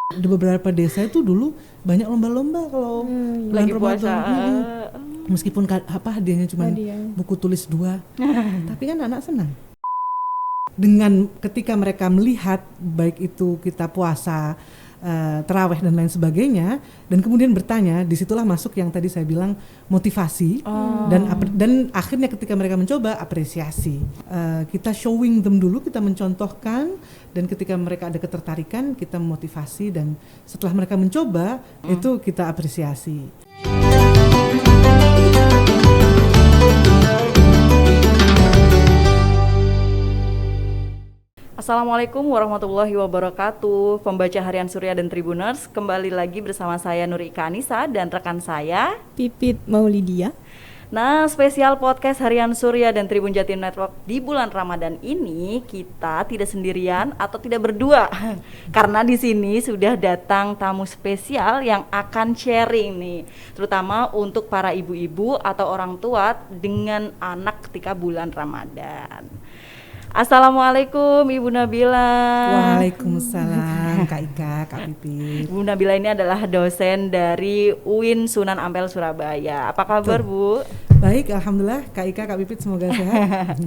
Di beberapa desa itu dulu banyak lomba-lomba kalau bulan Lagi puasa. Ramadan. Meskipun hadiahnya cuma Hadiah. buku tulis 2, tapi kan anak senang. Dengan ketika mereka melihat baik itu kita puasa, terawih dan lain sebagainya, dan kemudian bertanya, disitulah masuk yang tadi saya bilang motivasi. Dan akhirnya ketika mereka mencoba, apresiasi. Kita showing them dulu, kita mencontohkan, dan ketika mereka ada ketertarikan, kita memotivasi, dan setelah mereka mencoba, itu kita apresiasi. Assalamualaikum warahmatullahi wabarakatuh. Pembaca Harian Surya dan Tribuners, kembali lagi bersama saya Nuri Ika Anissa dan rekan saya Pipit Maulidia. Nah, spesial podcast Harian Surya dan Tribun Jatim Network di bulan Ramadan ini kita tidak sendirian atau tidak berdua. Karena di sini sudah datang tamu spesial yang akan sharing nih, terutama untuk para ibu-ibu atau orang tua dengan anak ketika bulan Ramadan. Assalamualaikum Ibu Nabila. Waalaikumsalam Kak Ika, Kak Pipit. Bu Nabila ini adalah dosen dari UIN Sunan Ampel Surabaya. Apa kabar Bu? Baik, alhamdulillah. Kak Ika, Kak Pipit semoga sehat.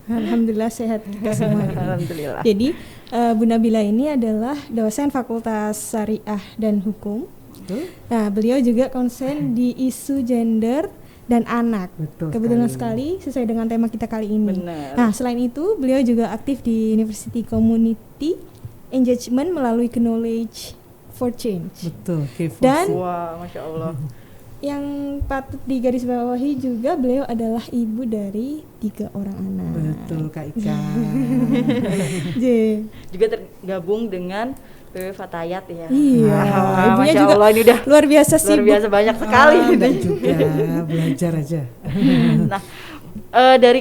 Alhamdulillah sehat kita semua. Alhamdulillah. Jadi Bu Nabila ini adalah dosen Fakultas Syariah dan Hukum. Betul? Nah, beliau juga konsen di isu gender dan anak. Betul Kebetulan sekali sesuai dengan tema kita kali ini. Benar. Nah, selain itu beliau juga aktif di University Community Engagement melalui Knowledge for Change. Betul, K4C. Dan Wah, Masya Allah. yang patut digarisbawahi juga beliau adalah ibu dari 3 orang anak. Betul Kak Ika. J. Juga tergabung dengan PW Fatayat ya. Iya, ibunya Masya juga Allah, ini udah luar biasa sibuk. luar biasa banyak sekali. Enggak juga, belajar aja. Nah, dari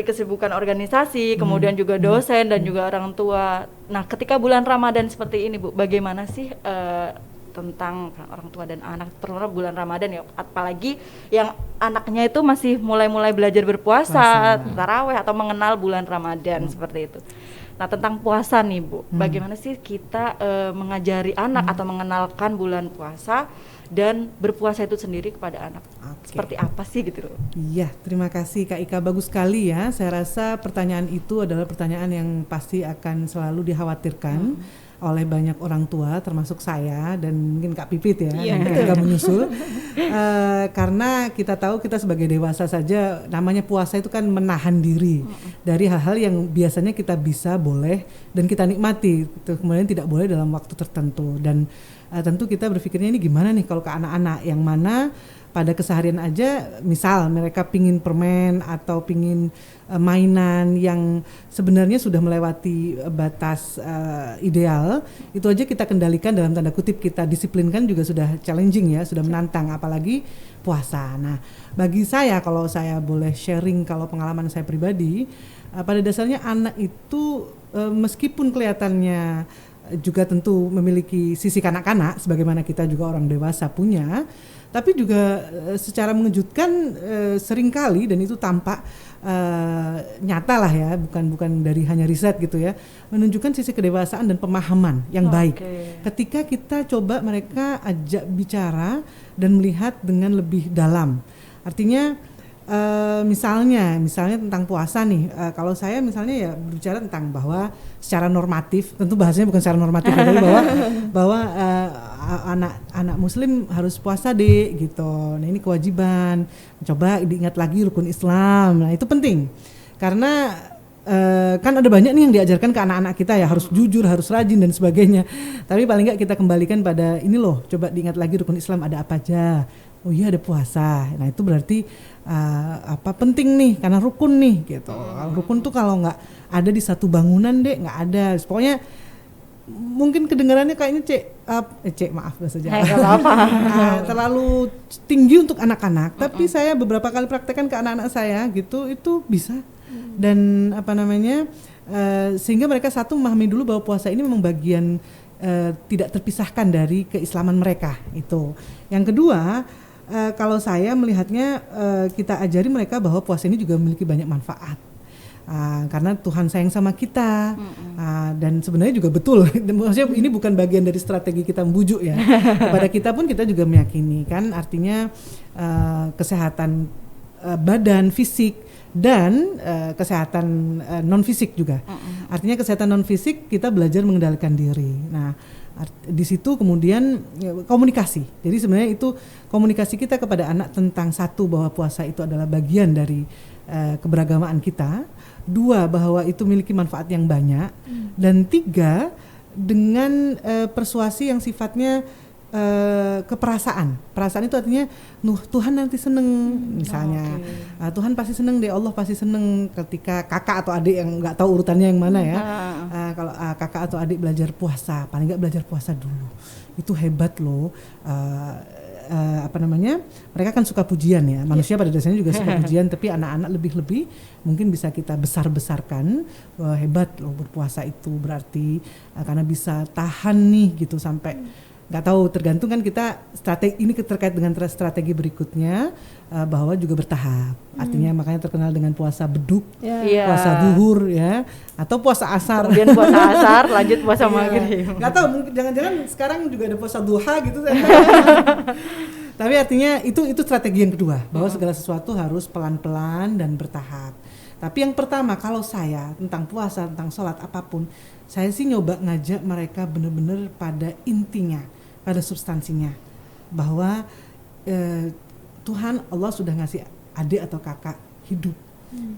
kesibukan organisasi, kemudian juga dosen dan juga orang tua. Nah, ketika bulan Ramadan seperti ini Bu, bagaimana sih tentang orang tua dan anak, terutama bulan Ramadan ya, apalagi yang anaknya itu masih mulai belajar berpuasa, taraweh atau mengenal bulan Ramadan seperti itu. Nah, tentang puasa nih Bu, bagaimana sih kita mengajari anak atau mengenalkan bulan puasa dan berpuasa itu sendiri kepada anak? Oke. Seperti apa sih gitu loh? Iya, terima kasih Kak Ika, bagus sekali ya. Saya rasa pertanyaan itu adalah pertanyaan yang pasti akan selalu dikhawatirkan oleh banyak orang tua, termasuk saya dan mungkin Kak Pipit ya, nanti agak menyusul. Karena kita tahu kita sebagai dewasa saja, namanya puasa itu kan menahan diri dari hal-hal yang biasanya kita bisa, boleh, dan kita nikmati. Kemudian tidak boleh dalam waktu tertentu. Dan tentu kita berpikirnya ini gimana nih kalau ke anak-anak yang mana pada keseharian aja, misal mereka pingin permen atau pingin mainan yang sebenarnya sudah melewati batas ideal, itu aja kita kendalikan dalam tanda kutip, kita disiplinkan juga sudah challenging ya, sudah menantang, apalagi puasa. Nah, bagi saya, kalau saya boleh sharing kalau pengalaman saya pribadi, pada dasarnya anak itu meskipun kelihatannya juga tentu memiliki sisi kanak-kanak sebagaimana kita juga orang dewasa punya, tapi juga secara mengejutkan seringkali, dan itu tampak nyata lah ya, bukan dari hanya riset gitu ya, menunjukkan sisi kedewasaan dan pemahaman yang baik. Ketika kita coba mereka ajak bicara dan melihat dengan lebih dalam. Artinya misalnya tentang puasa nih, kalau saya misalnya ya berbicara tentang bahwa secara normatif, tentu bahasanya bukan secara normatif ya, tapi bahwa anak muslim harus puasa deh gitu. Nah, ini kewajiban, coba diingat lagi rukun Islam. Nah, itu penting karena kan ada banyak nih yang diajarkan ke anak-anak kita ya, harus jujur, harus rajin dan sebagainya, tapi paling nggak kita kembalikan pada ini loh, coba diingat lagi rukun Islam ada apa aja. Oh iya, ada puasa. Nah, itu berarti penting nih karena rukun nih gitu. Rukun tuh kalau nggak ada di satu bangunan deh, nggak ada. Pokoknya mungkin kedengarannya kayaknya maaf bahasa Jawa. Terlalu tinggi untuk anak-anak, tapi saya beberapa kali praktekkan ke anak-anak saya gitu, itu bisa. Dan sehingga mereka satu memahami dulu bahwa puasa ini memang bagian tidak terpisahkan dari keislaman mereka itu. Yang kedua, kalau saya melihatnya kita ajari mereka bahwa puasa ini juga memiliki banyak manfaat. karena Tuhan sayang sama kita. Dan sebenarnya juga betul, maksudnya ini bukan bagian dari strategi kita membujuk ya. Kepada kita pun kita juga meyakini kan, artinya kesehatan badan, fisik, dan kesehatan non fisik juga. Artinya kesehatan non fisik kita belajar mengendalikan diri. Nah, di situ kemudian komunikasi. Jadi sebenarnya itu komunikasi kita kepada anak tentang satu, bahwa puasa itu adalah bagian dari keberagamaan kita. Dua, bahwa itu memiliki manfaat yang banyak. Dan tiga, dengan persuasi yang sifatnya keperasaan. Perasaan itu artinya Tuhan nanti seneng misalnya. Tuhan pasti seneng deh, Allah pasti seneng ketika kakak atau adik yang nggak tahu urutannya yang mana ya. Kalau kakak atau adik belajar puasa, paling nggak belajar puasa dulu. Itu hebat loh. Mereka kan suka pujian ya. Manusia pada dasarnya juga suka pujian, tapi anak-anak lebih-lebih mungkin bisa kita besar-besarkan. Hebat loh berpuasa itu, berarti karena bisa tahan nih gitu sampai nggak tahu, tergantung kan kita strategi ini terkait dengan strategi berikutnya, bahwa juga bertahap. Artinya makanya terkenal dengan puasa beduk, puasa duhur ya, atau puasa asar. Kemudian puasa asar, lanjut puasa maghrib. Nggak tahu, mungkin jangan-jangan sekarang juga ada puasa duha gitu. Tapi artinya itu strategi yang kedua, bahwa segala sesuatu harus pelan-pelan dan bertahap. Tapi yang pertama, kalau saya tentang puasa, tentang sholat apapun, saya sih nyoba ngajak mereka benar-benar pada intinya, pada substansinya, bahwa Tuhan Allah sudah ngasih adik atau kakak hidup,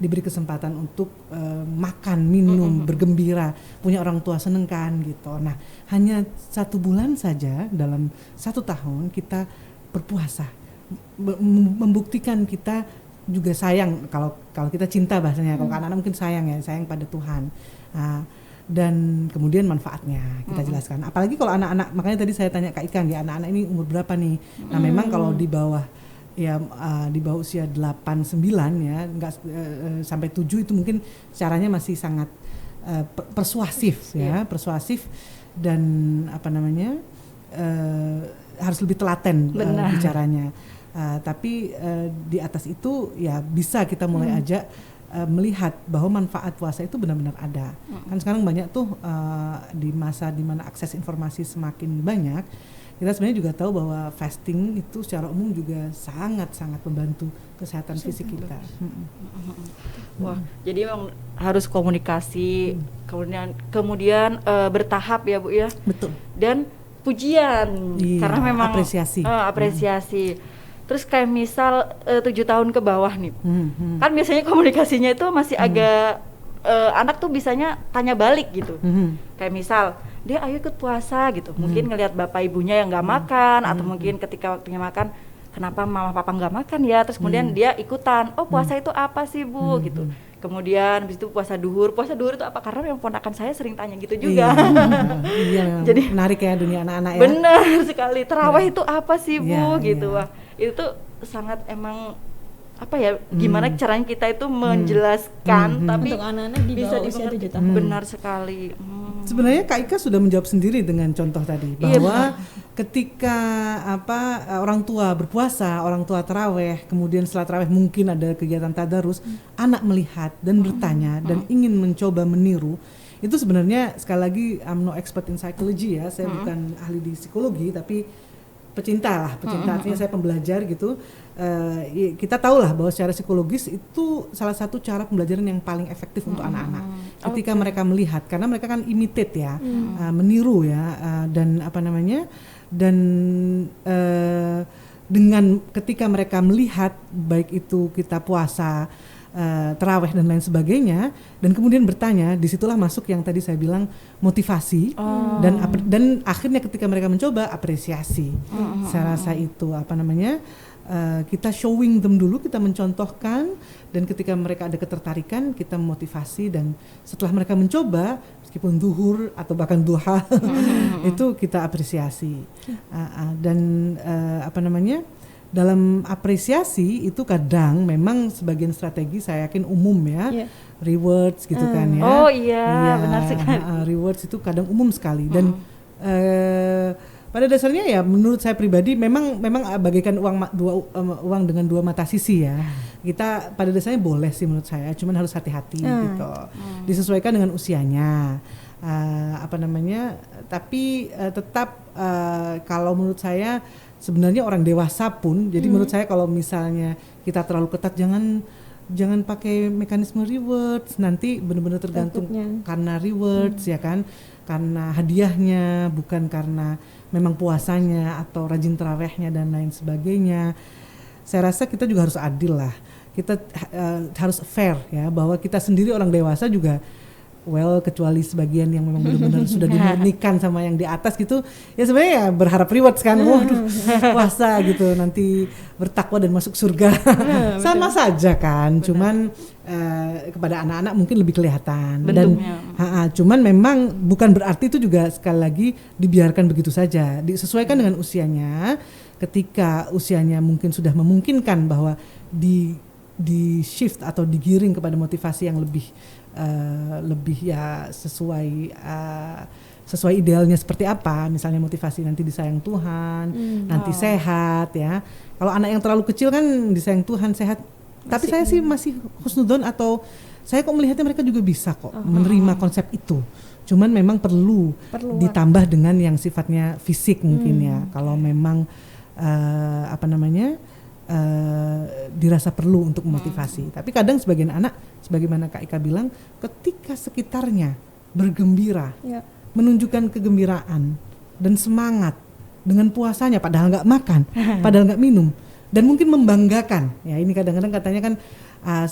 diberi kesempatan untuk makan, minum, bergembira, punya orang tua seneng kan gitu. Nah, hanya 1 bulan saja dalam 1 tahun kita berpuasa, membuktikan kita juga sayang, kalau kita cinta bahasanya, kalau anak-anak mungkin sayang pada Tuhan. Dan kemudian manfaatnya kita jelaskan. Apalagi kalau anak-anak, makanya tadi saya tanya Kak Ikang ya, anak-anak ini umur berapa nih? Nah, memang kalau di bawah usia 8-9 ya, enggak sampai 7 itu mungkin caranya masih sangat persuasif ya, persuasif dan harus lebih telaten bicaranya. Tapi di atas itu ya bisa kita mulai ajak melihat bahwa manfaat puasa itu benar-benar ada. Kan sekarang banyak tuh di masa dimana akses informasi semakin banyak, kita sebenarnya juga tahu bahwa fasting itu secara umum juga sangat-sangat membantu kesehatan fisik kita. Wah, jadi memang harus komunikasi, kemudian bertahap ya Bu ya. Betul. Dan pujian, karena memang apresiasi. Terus kayak misal 7 tahun ke bawah nih, kan biasanya komunikasinya itu masih agak anak tuh bisanya tanya balik gitu. Kayak misal dia ayo ikut puasa gitu, mungkin ngelihat bapak ibunya yang nggak makan, atau mungkin ketika waktunya makan, kenapa mama papa nggak makan ya? Terus kemudian dia ikutan, oh puasa itu apa sih Bu gitu. Kemudian habis itu puasa duhur itu apa? Karena yang ponakan saya sering tanya gitu juga. Iya, jadi menarik ya dunia anak-anak ya. Benar sekali. Tarawih itu apa sih Bu gitu. Wah, itu tuh sangat emang gimana caranya kita itu menjelaskan tapi untuk anak-anak di bisa bawah usia 7 tahun. Benar sekali. Sebenarnya Kak Ika sudah menjawab sendiri dengan contoh tadi, bahwa ketika orang tua berpuasa, orang tua taraweh, kemudian setelah taraweh mungkin ada kegiatan tadarus, anak melihat dan bertanya dan ingin mencoba meniru. Itu sebenarnya sekali lagi, I'm no expert in psychology ya, saya bukan ahli di psikologi, tapi pecinta artinya saya pembelajar gitu. Kita tahu lah bahwa secara psikologis itu salah satu cara pembelajaran yang paling efektif untuk anak-anak ketika mereka melihat, karena mereka kan imitate ya, meniru ya, dan dengan ketika mereka melihat baik itu kita puasa, taraweh dan lain sebagainya, dan kemudian bertanya, disitulah masuk yang tadi saya bilang motivasi, dan akhirnya ketika mereka mencoba apresiasi. Saya rasa itu kita showing them dulu, kita mencontohkan, dan ketika mereka ada ketertarikan kita memotivasi, dan setelah mereka mencoba meskipun zuhur atau bahkan duha itu kita apresiasi. Dan dalam apresiasi itu kadang memang sebagian strategi saya yakin umum ya, rewards gitu kan ya. Oh iya, benar sekali. Rewards itu kadang umum sekali, dan pada dasarnya ya menurut saya pribadi memang bagaikan uang dengan dua mata sisi ya. Kita pada dasarnya boleh sih menurut saya, cuman harus hati-hati gitu. Disesuaikan dengan usianya. Tapi tetap kalau menurut saya sebenarnya orang dewasa pun, jadi menurut saya kalau misalnya kita terlalu ketat jangan pakai mekanisme rewards, nanti benar-benar tergantung karena rewards ya kan, karena hadiahnya, bukan karena memang puasanya atau rajin tarawehnya dan lain sebagainya. Saya rasa kita juga harus adil lah, kita harus fair ya, bahwa kita sendiri orang dewasa juga kecuali sebagian yang memang benar-benar sudah dimurnikan sama yang di atas gitu, ya sebenarnya ya berharap rewards kan, waduh puasa gitu nanti bertakwa dan masuk surga. Sama saja kan. Benar. Cuman kepada anak-anak mungkin lebih kelihatan bentuknya. Dan cuman memang bukan berarti itu juga sekali lagi dibiarkan begitu saja, disesuaikan dengan usianya. Ketika usianya mungkin sudah memungkinkan bahwa di shift atau digiring kepada motivasi yang lebih ya sesuai idealnya seperti apa, misalnya motivasi nanti disayang Tuhan, nanti sehat ya. Kalau anak yang terlalu kecil kan disayang Tuhan, sehat, tapi saya sih masih husnudzon, atau saya kok melihatnya mereka juga bisa kok menerima konsep itu. Cuman memang perlu ditambah dengan yang sifatnya fisik mungkin ya. Kalau memang dirasa perlu untuk memotivasi. Tapi kadang sebagian anak, sebagaimana Kak Ika bilang, ketika sekitarnya bergembira, menunjukkan kegembiraan dan semangat dengan puasanya, padahal nggak makan, padahal nggak minum, dan mungkin membanggakan. Ya ini kadang-kadang katanya kan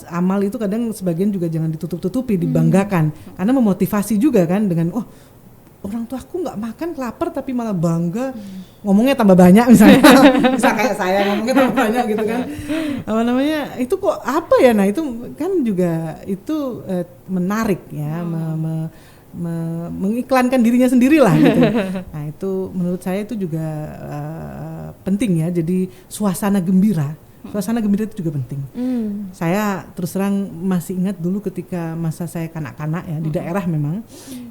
amal itu kadang sebagian juga jangan ditutup-tutupi, dibanggakan, karena memotivasi juga kan dengan orang tua aku nggak makan, lapar tapi malah bangga, ngomongnya tambah banyak misalnya. Bisa kayak saya ngomongnya tambah banyak gitu kan. Itu kok apa ya? Nah itu kan juga itu menarik ya, mengiklankan dirinya sendiri lah gitu. Nah itu menurut saya itu juga penting ya. Jadi suasana gembira itu juga penting. Saya terus terang masih ingat dulu ketika masa saya kanak-kanak ya, di daerah memang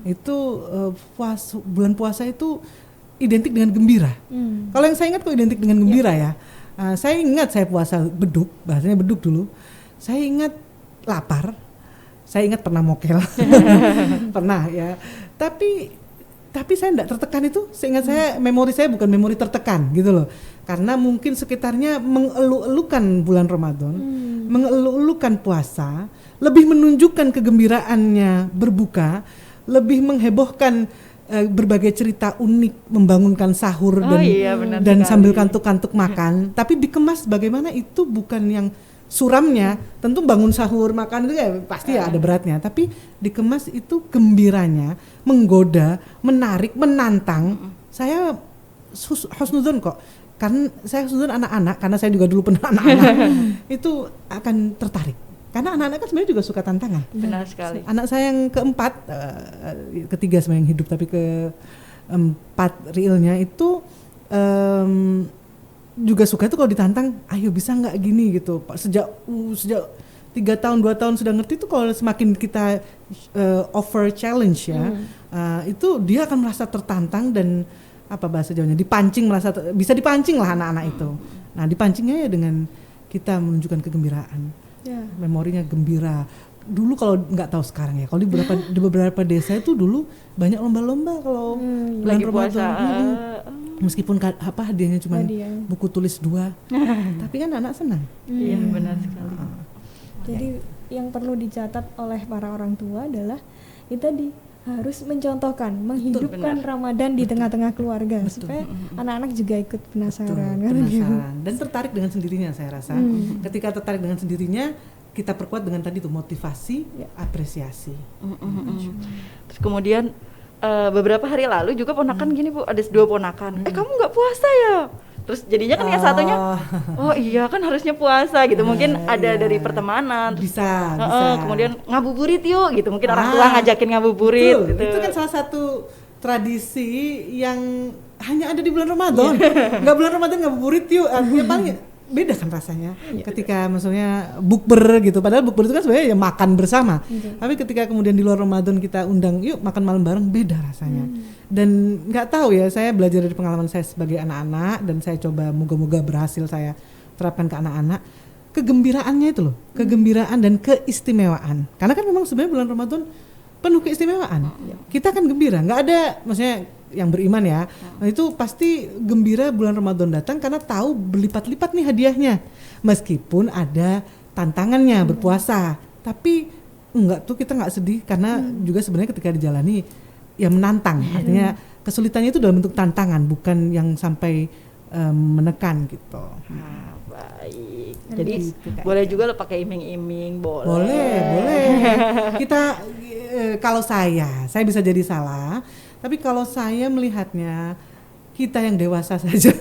itu bulan puasa itu identik dengan gembira. Kalau yang saya ingat kok identik dengan gembira ya. Saya ingat saya puasa beduk, bahasanya beduk dulu. Saya ingat lapar. Saya ingat pernah mokel. Pernah ya. Tapi saya tidak tertekan itu. Seingat saya, memori saya bukan memori tertekan gitu loh. Karena mungkin sekitarnya mengeluh-elukan bulan Ramadan, mengeluh-elukan puasa, lebih menunjukkan kegembiraannya berbuka, lebih menghebohkan berbagai cerita unik, membangunkan sahur dan sambil kantuk-kantuk makan. Tapi dikemas bagaimana itu bukan yang suramnya, tentu bangun sahur makan itu ya pasti ya ada beratnya, tapi dikemas itu gembiranya, menggoda, menarik, menantang. Saya husnudzon kok, karena saya husnudzon anak-anak, karena saya juga dulu pernah anak-anak itu akan tertarik, karena anak-anak kan sebenarnya juga suka tantangan. Benar sekali. Anak saya yang keempat, ketiga sebenarnya yang hidup, tapi keempat realnya itu juga suka itu kalau ditantang, ayo bisa nggak gini gitu. Sejak 3 tahun 2 tahun sudah ngerti itu, kalau semakin kita offer challenge ya, itu dia akan merasa tertantang dan apa bahasa Jawanya, dipancing, merasa bisa dipancing lah anak-anak itu. Nah dipancingnya ya dengan kita menunjukkan kegembiraan, memorinya gembira. Dulu kalau nggak tahu sekarang ya, kalau di beberapa desa itu dulu banyak lomba-lomba kalau bulan Ramadan. Meskipun hadiahnya cuma buku tulis 2, tapi kan anak senang. Iya benar sekali. Jadi yang perlu dicatat oleh para orang tua adalah kita harus mencontohkan, menghidupkan Ramadan di tengah-tengah keluarga. Betul. Supaya anak-anak juga ikut penasaran. Penasaran dan tertarik dengan sendirinya, saya rasa. Ketika tertarik dengan sendirinya, kita perkuat dengan tadi tuh motivasi, apresiasi. Terus kemudian beberapa hari lalu juga ponakan gini Bu, ada 2 ponakan. Kamu nggak puasa ya? Terus jadinya kan yang satunya, oh iya kan harusnya puasa gitu. Mungkin ada dari pertemanan. Bisa. Kemudian ngabuburit yuk gitu. Mungkin orang tua ngajakin ngabuburit. Gitu. Itu kan salah satu tradisi yang hanya ada di bulan Ramadan. Nggak bulan Ramadan ngabuburit yuk. Artinya paling beda kan rasanya ketika maksudnya bukber gitu, padahal bukber itu kan sebenarnya ya makan bersama, tapi ketika kemudian di luar Ramadan kita undang yuk makan malam bareng, beda rasanya. Dan nggak tahu ya, saya belajar dari pengalaman saya sebagai anak-anak dan saya coba moga-moga berhasil saya terapkan ke anak-anak, kegembiraannya itu loh, kegembiraan dan keistimewaan, karena kan memang sebenarnya bulan Ramadan penuh keistimewaan. Kita kan gembira, nggak ada maksudnya yang beriman ya, nah itu pasti gembira bulan Ramadan datang karena tahu berlipat-lipat nih hadiahnya, meskipun ada tantangannya berpuasa, tapi enggak tuh, kita nggak sedih karena juga sebenarnya ketika dijalani ya menantang, artinya kesulitannya itu dalam bentuk tantangan, bukan yang sampai menekan gitu. Baik. Jadi boleh juga lo pakai iming-iming, boleh. Boleh. Kita kalau saya bisa jadi salah, tapi kalau saya melihatnya kita yang dewasa saja,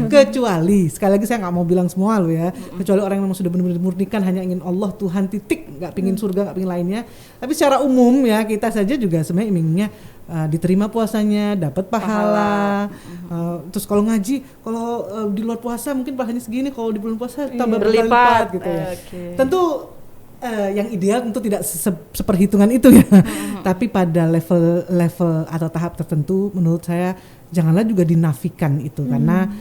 kecuali sekali lagi saya nggak mau bilang semua lo ya, kecuali orang yang memang sudah benar-benar murnikan hanya ingin Allah Tuhan titik, nggak pingin surga, nggak pingin lainnya. Tapi secara umum ya kita saja juga sebenarnya imingnya diterima puasanya, dapat pahala. Terus kalau ngaji, kalau di luar puasa mungkin pahalanya segini, kalau di bulan puasa tambah berlipat gitu ya. Tentu yang ideal tentu tidak seperhitungan itu ya. Tapi pada level atau tahap tertentu menurut saya janganlah juga dinafikan itu, karena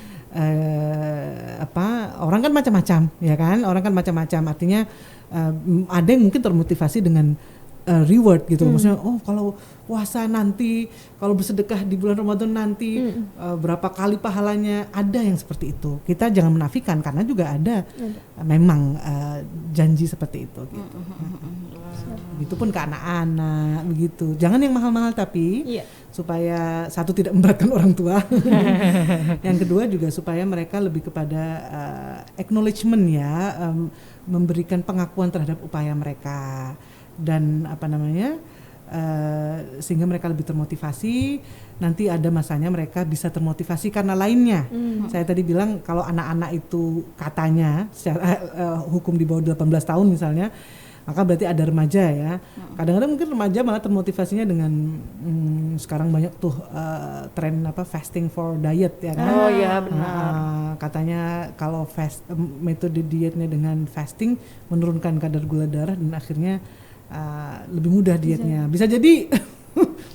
orang kan macam-macam ya kan, orang kan macam-macam, artinya ada yang mungkin termotivasi dengan reward gitu, maksudnya kalau puasa nanti, kalau bersedekah di bulan Ramadan nanti berapa kali pahalanya, ada yang seperti itu. Kita jangan menafikan karena juga ada memang janji seperti itu gitu. Begitupun ke anak-anak begitu. Jangan yang mahal-mahal tapi supaya satu tidak memberatkan orang tua. Yang kedua juga supaya mereka lebih kepada acknowledgement ya, memberikan pengakuan terhadap upaya mereka. Dan sehingga mereka lebih termotivasi, nanti ada masanya mereka bisa termotivasi karena lainnya. Saya tadi bilang kalau anak-anak itu katanya secara hukum di bawah 18 tahun misalnya, maka berarti ada remaja ya. Kadang-kadang mungkin remaja malah termotivasinya dengan sekarang banyak tuh tren fasting for diet ya kan. Oh iya benar. Katanya kalau metode dietnya dengan fasting menurunkan kadar gula darah dan akhirnya lebih mudah dietnya. Bisa jadi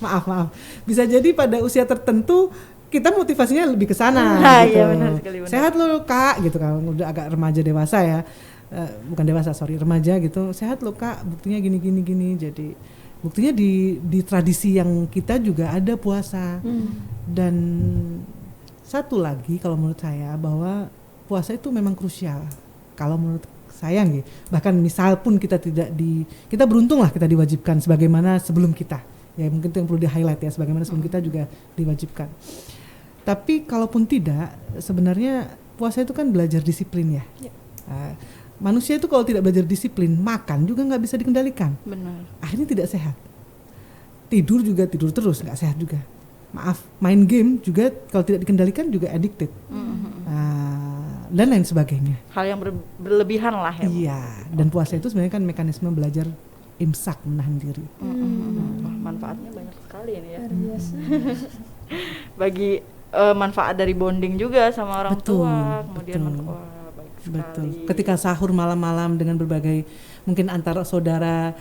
maaf. Bisa jadi pada usia tertentu kita motivasinya lebih ke sana gitu. Iya benar sekali, benar. Sehat lo Kak gitu kan, udah agak remaja dewasa ya. Bukan dewasa, remaja gitu. Sehat lo Kak, buktinya gini. Jadi buktinya di tradisi yang kita juga ada puasa. Dan satu lagi kalau menurut saya bahwa puasa itu memang krusial. Kalau menurut saya nih, bahkan misal pun kita kita beruntung lah kita diwajibkan sebagaimana sebelum kita. Ya mungkin itu yang perlu di-highlight ya, sebagaimana sebelum kita juga diwajibkan. Tapi kalaupun tidak, sebenarnya puasa itu kan belajar disiplin ya. Manusia itu kalau tidak belajar disiplin, makan juga nggak bisa dikendalikan. Benar. Akhirnya tidak sehat. Tidur juga tidur terus, nggak sehat juga. Maaf, main game juga kalau tidak dikendalikan juga addicted. Dan lain sebagainya. Hal yang berlebihan lah ya. Iya, dan puasa itu sebenarnya kan mekanisme belajar imsak, menahan diri. Manfaatnya banyak sekali ini ya. Luar biasa. Bagi manfaat dari bonding juga sama orang tua, kemudian baik sekali. Betul. Ketika sahur malam-malam dengan berbagai mungkin antara saudara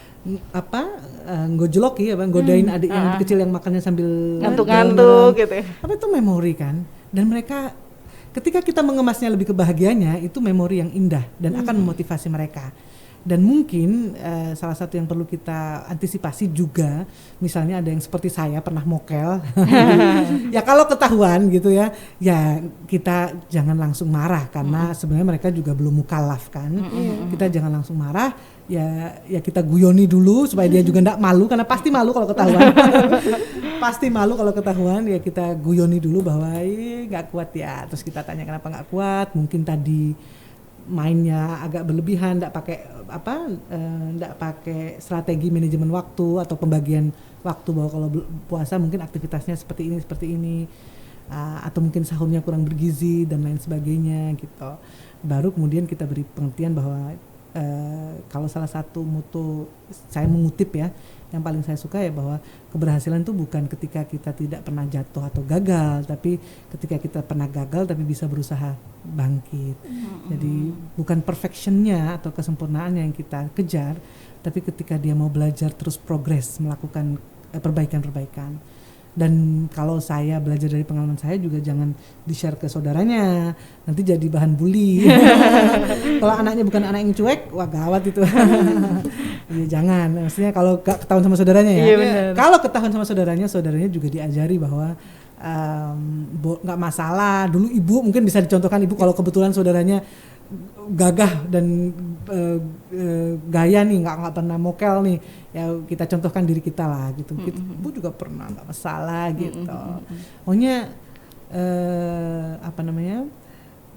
ngojlok ya, godain adik yang kecil yang makannya sambil ngantuk-ngantuk gitu. Apa itu memori kan? Dan mereka ketika kita mengemasnya lebih ke bahagianya, itu memori yang indah dan akan memotivasi mereka. Dan mungkin salah satu yang perlu kita antisipasi juga, misalnya ada yang seperti saya pernah mokel, ya kalau ketahuan gitu ya kita jangan langsung marah karena sebenarnya mereka juga belum mukallaf kan. Kita jangan langsung marah, ya kita guyoni dulu supaya dia juga enggak malu, karena pasti malu kalau ketahuan. Pasti malu kalau ketahuan, ya kita guyoni dulu bahwa nggak kuat ya, terus kita tanya kenapa nggak kuat, mungkin tadi mainnya agak berlebihan, nggak pakai strategi manajemen waktu atau pembagian waktu, bahwa kalau puasa mungkin aktivitasnya seperti ini, atau mungkin sahurnya kurang bergizi dan lain sebagainya gitu. Baru kemudian kita beri pengertian bahwa kalau salah satu moto saya mengutip ya, yang paling saya suka ya bahwa keberhasilan itu bukan ketika kita tidak pernah jatuh atau gagal, tapi ketika kita pernah gagal tapi bisa berusaha bangkit. Jadi bukan perfectionnya atau kesempurnaannya yang kita kejar, tapi ketika dia mau belajar terus progres, melakukan perbaikan-perbaikan. Dan kalau saya belajar dari pengalaman saya juga jangan di-share ke saudaranya, nanti jadi bahan bully. Kalau anaknya bukan anak yang cuek, wah gawat itu. Ya jangan, maksudnya kalau gak ketahuan sama saudaranya ya. Kalau ketahuan sama saudaranya juga diajari bahwa gak masalah. Dulu ibu mungkin bisa dicontohkan, ibu kalau kebetulan saudaranya gagah dan gaya nih, nggak pernah mokel nih, ya kita contohkan diri kita lah gitu. Ibu juga pernah, nggak masalah gitu. Pokoknya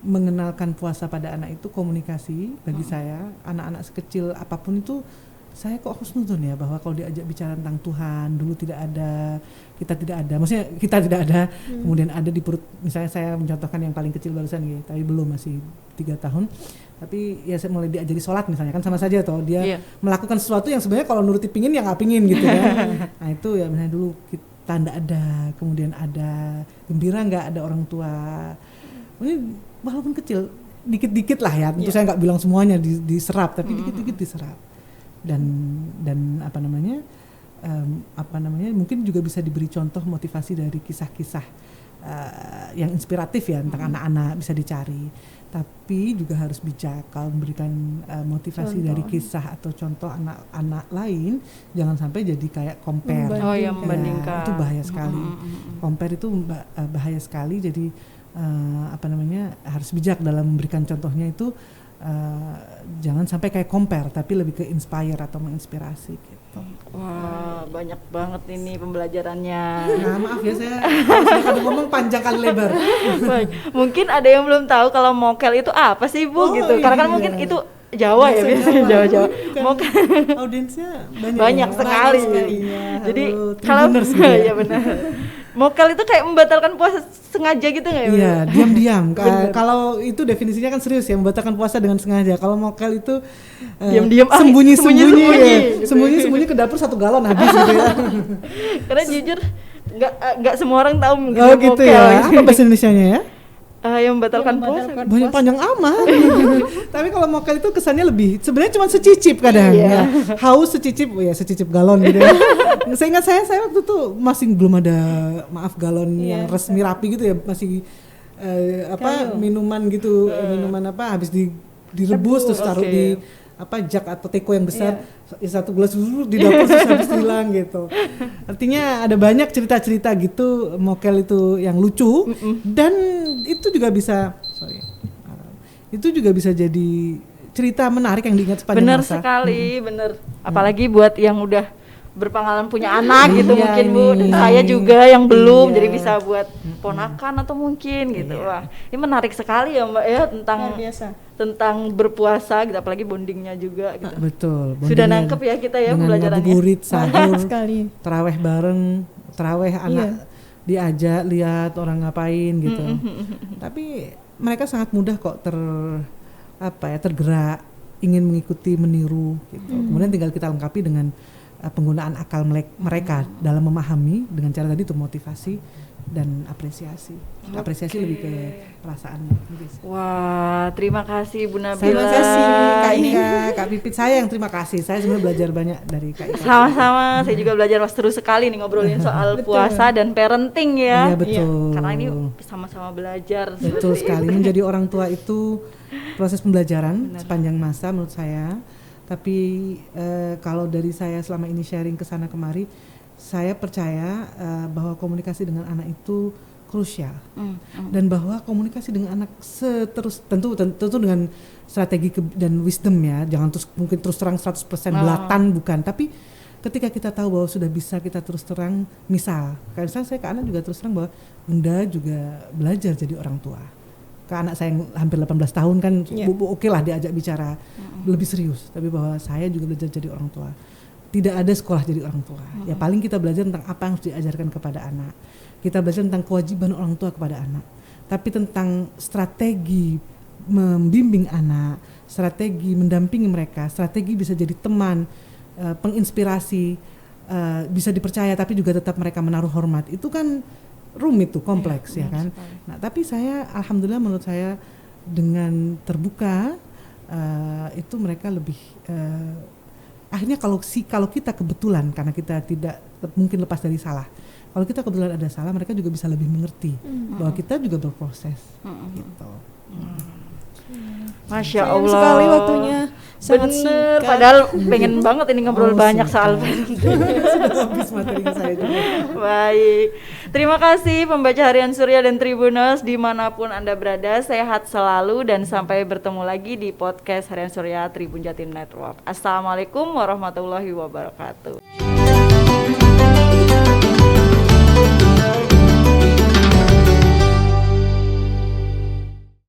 mengenalkan puasa pada anak itu komunikasi bagi saya. Anak-anak sekecil apapun itu, saya kok husnuzon ya bahwa kalau diajak bicara tentang Tuhan, dulu kita tidak ada, maksudnya kita tidak ada, kemudian ada di perut. Misalnya saya mencontohkan yang paling kecil barusan gitu, tapi belum, masih 3 tahun, tapi ya saya mulai diajari sholat misalnya, kan sama saja toh dia melakukan sesuatu yang sebenarnya kalau nuruti pingin ya nggak pingin gitu kan. Nah itu ya misalnya dulu kita nggak ada, kemudian ada gembira nggak ada orang tua, ini walaupun kecil, dikit-dikit lah ya, tentu saya nggak bilang semuanya diserap, tapi dikit-dikit diserap. Dan mungkin juga bisa diberi contoh motivasi dari kisah-kisah yang inspiratif ya tentang anak-anak, bisa dicari, tapi juga harus bijak kalau memberikan motivasi dari kisah atau contoh anak-anak lain, jangan sampai jadi kayak compare. Membandingkan. Itu bahaya sekali. Compare itu bahaya sekali, jadi harus bijak dalam memberikan contohnya itu. Jangan sampai kayak compare, tapi lebih ke inspire atau menginspirasi gitu. Wah, banyak banget ini pembelajarannya. Nah, maaf ya, saya kalau ngomong panjang kali lebar. Baik, mungkin ada yang belum tahu kalau mokel itu apa sih Bu gitu. Karena kan mungkin itu Jawa ya, biasanya Jawa. Mokel audiensnya banyak sekali. Jadi kalau ya benar. Mokel itu kayak membatalkan puasa sengaja gitu nggak ya? Iya, diam-diam. Kalau itu definisinya kan serius ya, membatalkan puasa dengan sengaja. Kalau mokel itu diam-diam, sembunyi-sembunyi ke dapur 1 galon habis gitu ya. Karena jujur nggak semua orang tahu mungkin gitu mokel. Ya. Apa bahasa Indonesianya ya? Yang membatalkan puasa. Banyak panjang amat. Tapi kalau mokel itu kesannya lebih, sebenarnya cuma secicip kadang ya. Haus secicip galon gitu ya. Saya ingat saya waktu itu masih belum ada galon yang resmi rapi gitu ya, masih minuman gitu, minuman habis direbus terus taruh di jak atau teko yang besar, 1 gelas dulu di dapur terus habis hilang gitu. Artinya ada banyak cerita-cerita gitu mokel itu yang lucu, dan itu juga bisa jadi cerita menarik yang diingat sepanjang masa. Bener sekali, bener. Apalagi buat yang udah berpengalaman punya anak gitu mungkin Bu, dan saya juga yang belum, jadi bisa buat ponakan atau mungkin gitu. Wah, ini menarik sekali ya Mbak ya tentang berpuasa gitu, apalagi bondingnya juga gitu. Betul. Sudah nangkep ya kita ya pembelajarannya. Dengan ngabuburit, sahur, taraweh bareng, anak diajak lihat orang ngapain gitu. Tapi mereka sangat mudah kok tergerak, ingin mengikuti, meniru gitu. Kemudian tinggal kita lengkapi dengan penggunaan akal mereka dalam memahami dengan cara tadi itu motivasi dan apresiasi. Apresiasi lebih ke perasaannya. Wah, terima kasih Bu Nabila. Terima kasih Kak Ika, Kak Pipit, saya yang terima kasih. Saya sebenarnya belajar banyak dari Kak Ika. Sama-sama, saya juga belajar seru sekali nih ngobrolin soal puasa dan parenting ya. Iya betul. Karena ini sama-sama belajar. Betul sekali. Menjadi orang tua itu proses pembelajaran sepanjang masa menurut saya. Tapi kalau dari saya selama ini sharing ke sana kemari, saya percaya bahwa komunikasi dengan anak itu krusial. Dan bahwa komunikasi dengan anak tentu dengan strategi dan wisdom ya, jangan mungkin terus terang 100% belatan, bukan, tapi ketika kita tahu bahwa sudah bisa kita terus terang, misal saya ke anak juga terus terang bahwa Bunda juga belajar jadi orang tua. Ke anak saya yang hampir 18 tahun kan oke lah diajak bicara lebih serius, tapi bahwa saya juga belajar jadi orang tua. Tidak ada sekolah jadi orang tua. Ya paling kita belajar tentang apa yang harus diajarkan kepada anak. Kita belajar tentang kewajiban orang tua kepada anak. Tapi tentang strategi membimbing anak, strategi mendampingi mereka, strategi bisa jadi teman, penginspirasi, bisa dipercaya tapi juga tetap mereka menaruh hormat. Itu kan rumit tuh, kompleks ya kan. Nah, tapi saya alhamdulillah menurut saya dengan terbuka itu mereka lebih akhirnya kalau kita kebetulan, karena kita tidak mungkin lepas dari salah. Kalau kita kebetulan ada salah, mereka juga bisa lebih mengerti bahwa kita juga berproses gitu. Masya Sayang Allah. sekali waktunya. Sangat Bener, singkat. padahal pengen banget ini ngobrol banyak soal parenting. Sudah habis materi saya juga. Baik, terima kasih pembaca Harian Surya dan Tribuners dimanapun Anda berada, sehat selalu dan sampai bertemu lagi di podcast Harian Surya Tribun Jatim Network. Assalamualaikum warahmatullahi wabarakatuh.